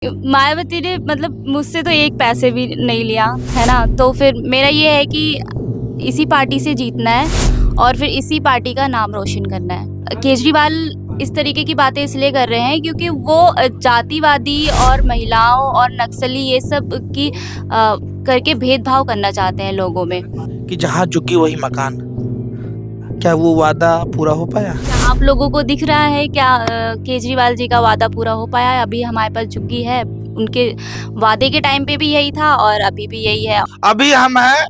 मायावती ने मतलब मुझसे तो एक पैसे भी नहीं लिया, है ना? तो फिर मेरा ये है कि इसी पार्टी से जीतना है और फिर इसी पार्टी का नाम रोशन करना है। केजरीवाल इस तरीके की बातें इसलिए कर रहे हैं क्योंकि वो जातिवादी और महिलाओं और नक्सली ये सब की करके भेदभाव करना चाहते हैं लोगों में। कि जहाँ झुकी वही मकान, क्या वो वादा पूरा हो पाया? क्या आप लोगों को दिख रहा है क्या केजरीवाल जी का वादा पूरा हो पाया है? अभी हमारे पास झुग्गी है, उनके वादे के टाइम पे भी यही था और अभी भी यही है। अभी हम हैं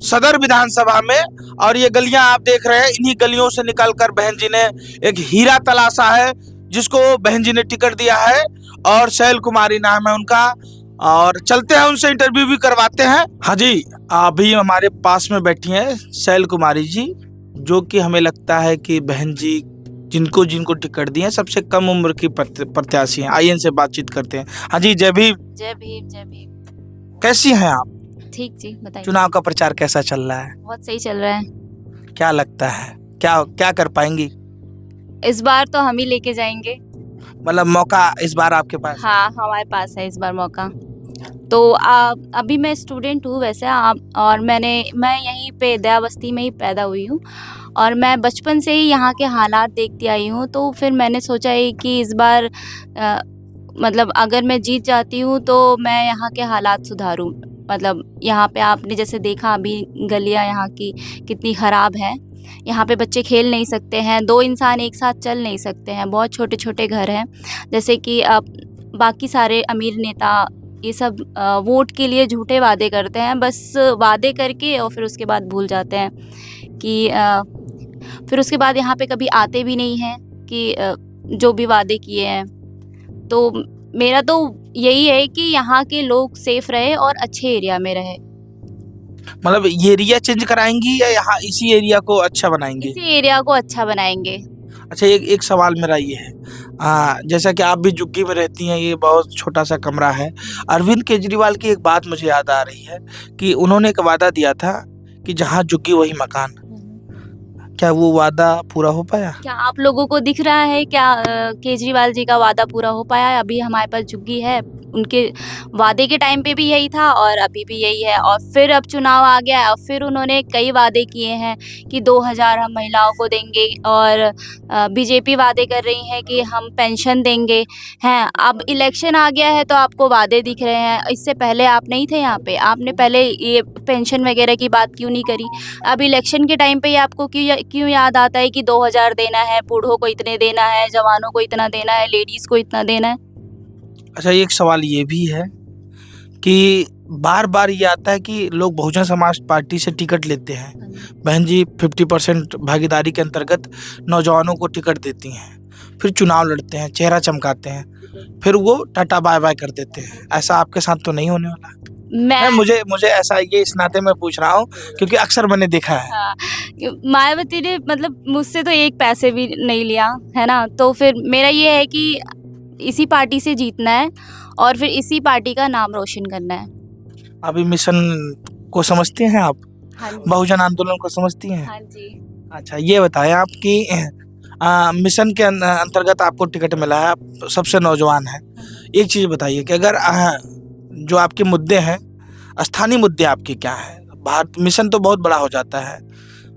सदर विधानसभा में और ये गलियां आप देख रहे हैं, इन्हीं गलियों से निकलकर बहन जी ने एक हीरा तलाशा है जिसको बहन जी ने टिकट दिया है और शैल कुमारी नाम है उनका। और चलते हैं उनसे इंटरव्यू भी करवाते हैं। हाँ जी, अभी हमारे पास में बैठी हैं शैल कुमारी जी, जो कि हमें लगता है कि बहन जी जिनको जिनको टिकट दी है सबसे कम उम्र की प्रत्याशी हैं। आइए इनसे बातचीत करते हैं। हाँ जी, जय भीम। जय भीम, जय भीम। कैसी हैं आप? ठीक जी, बताइए। चुनाव का प्रचार कैसा चल रहा है? बहुत सही चल रहा है। क्या लगता है क्या क्या कर पाएंगी? इस बार तो हम ही लेके जाएंगे। मतलब मौका इस बार आपके पास? हाँ, हमारे पास है इस बार मौका। तो अभी मैं स्टूडेंट हूँ वैसे और मैं यहीं पे दया बस्ती में ही पैदा हुई हूँ और मैं बचपन से ही यहाँ के हालात देखती आई हूँ। तो फिर मैंने सोचा है कि इस बार मतलब अगर मैं जीत जाती हूँ तो मैं यहाँ के हालात सुधारूँ। मतलब यहाँ पे आपने जैसे देखा अभी गलियाँ यहाँ की कितनी ख़राब हैं। यहाँ पे बच्चे खेल नहीं सकते हैं, 2 इंसान एक साथ चल नहीं सकते हैं, बहुत छोटे-छोटे घर हैं। जैसे कि बाकी सारे अमीर नेता ये सब वोट के लिए झूठे वादे करते हैं, बस वादे करके और फिर उसके बाद भूल जाते हैं कि फिर उसके बाद यहाँ पे कभी आते भी नहीं हैं कि जो भी वादे किए हैं। तो मेरा तो यही है कि यहाँ के लोग सेफ रहे और अच्छे एरिया में रहे। मतलब ये एरिया चेंज कराएंगी या यहाँ इसी एरिया को अच्छा बनाएंगी? इसी एरिया को अच्छा बनाएंगे। अच्छा, एक सवाल मेरा ये है, जैसा कि आप भी झुग्गी में रहती हैं, ये बहुत छोटा सा कमरा है। अरविंद केजरीवाल की एक बात मुझे याद आ रही है कि उन्होंने एक वादा दिया था कि जहाँ झुग्गी वही मकान, क्या वो वादा पूरा हो पाया? क्या आप लोगों को दिख रहा है क्या केजरीवाल जी का वादा पूरा हो पाया है? अभी हमारे पास झुग्गी है, उनके वादे के टाइम पे भी यही था और अभी भी यही है और फिर अब चुनाव आ गया है और फिर उन्होंने कई वादे किए हैं कि 2000 हम महिलाओं को देंगे और बीजेपी वादे कर रही है कि हम पेंशन देंगे, हैं। अब इलेक्शन आ गया है तो आपको वादे दिख रहे हैं, इससे पहले आप नहीं थे यहाँ पे, आपने पहले ये पेंशन वगैरह की बात क्यों नहीं करी? अब इलेक्शन के टाइम पे ही आपको क्यों याद आता है कि 2000 देना है, बूढ़ों को इतने देना है, जवानों को इतना देना है, लेडीज़ को इतना देना है? अच्छा, एक सवाल ये भी है कि बार-बार ये आता है कि लोग बहुजन समाज पार्टी से टिकट लेते हैं। बहन जी 50% भागीदारी के अंतर्गत नौजवानों को टिकट देती हैं, फिर चुनाव लड़ते हैं, चेहरा चमकाते हैं, फिर वो टाटा बाय-बाय कर देते हैं। ऐसा आपके साथ तो नहीं होने वाला? मैं मुझे ऐसा ये इस नाते मैं पूछ रहा हूँ क्योंकि अक्सर मैंने देखा है। हाँ, मायावती ने मतलब मुझसे तो एक पैसे भी नहीं लिया, है ना? तो फिर मेरा ये है कि इसी पार्टी से जीतना है और फिर इसी पार्टी का नाम रोशन करना है। अभी मिशन को समझती हैं आप? हाँ जी। बहुजन आंदोलन को समझती हैं? हाँ जी। अच्छा, ये बताएं आप कि मिशन के अंतर्गत आपको टिकट मिला है, आप सबसे नौजवान हैं। एक चीज़ बताइए कि अगर जो आपके मुद्दे हैं, स्थानीय मुद्दे आपके क्या हैं? भारत मिशन तो बहुत बड़ा हो जाता है,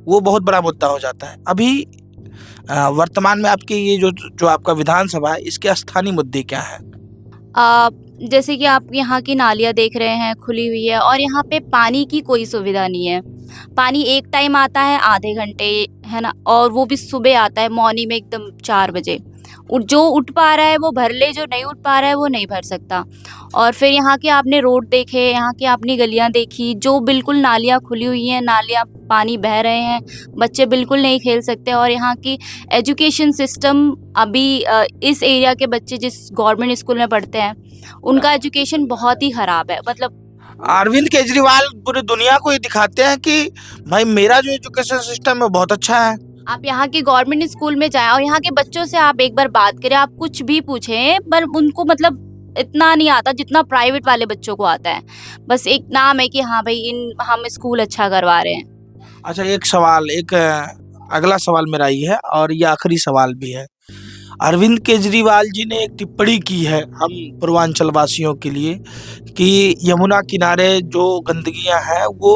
वो बहुत बड़ा मुद्दा हो जाता है। अभी वर्तमान में आपके ये जो आपका विधानसभा है, इसके स्थानीय मुद्दे क्या हैं? जैसे कि आप यहाँ की नालियाँ देख रहे हैं खुली हुई है और यहाँ पे पानी की कोई सुविधा नहीं है। पानी एक टाइम आता है आधे घंटे, है ना? और वो भी सुबह आता है मॉर्निंग में एकदम 4 बजे। जो उठ पा रहा है वो भर ले, जो नहीं उठ पा रहा है वो नहीं भर सकता। और फिर यहाँ के आपने रोड देखे, यहाँ की आपने गलियाँ देखी, जो बिल्कुल नालियाँ खुली हुई हैं, नालियाँ पानी बह रहे हैं, बच्चे बिल्कुल नहीं खेल सकते और यहाँ की एजुकेशन सिस्टम अभी इस एरिया के बच्चे जिस गवर्नमेंट स्कूल में पढ़ते हैं, उनका एजुकेशन बहुत ही ख़राब है। मतलब अरविंद केजरीवाल पूरी दुनिया को ये दिखाते हैं कि भाई मेरा जो एजुकेशन सिस्टम है बहुत अच्छा है। आप यहाँ के गवर्नमेंट स्कूल में जाएँ और यहाँ के बच्चों से आप एक बार बात करें, आप कुछ भी पूछें, पर उनको मतलब इतना नहीं आता जितना प्राइवेट वाले बच्चों को आता है। बस एक नाम है कि हाँ भाई हम स्कूल अच्छा करवा रहे हैं। अच्छा, एक सवाल, अगला सवाल मेरा ये है और ये आखिरी सवाल भी है। अरविंद केजरीवाल जी ने एक टिप्पणी की है हम पूर्वांचल वासियों के लिए कि यमुना किनारे जो गंदगियां हैं वो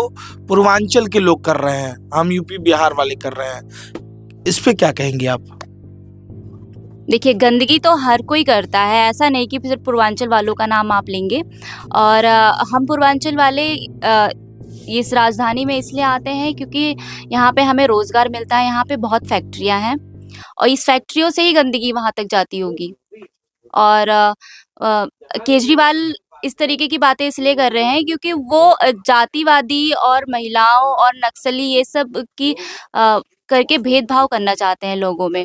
पूर्वांचल के लोग कर रहे हैं, हम यूपी बिहार वाले कर रहे हैं। इस पे क्या कहेंगे आप? देखिए, गंदगी तो हर कोई करता है, ऐसा नहीं कि सिर्फ़ पूर्वांचल वालों का नाम आप लेंगे और हम पूर्वांचल वाले इस राजधानी में इसलिए आते हैं क्योंकि यहाँ पे हमें रोज़गार मिलता है, यहाँ पे बहुत फैक्ट्रियाँ हैं और इस फैक्ट्रियों से ही गंदगी वहाँ तक जाती होगी और अ, केजरीवाल इस तरीके की बातें इसलिए कर रहे हैं क्योंकि वो जातिवादी और महिलाओं और नक्सली ये सब की करके भेदभाव करना चाहते हैं लोगों में।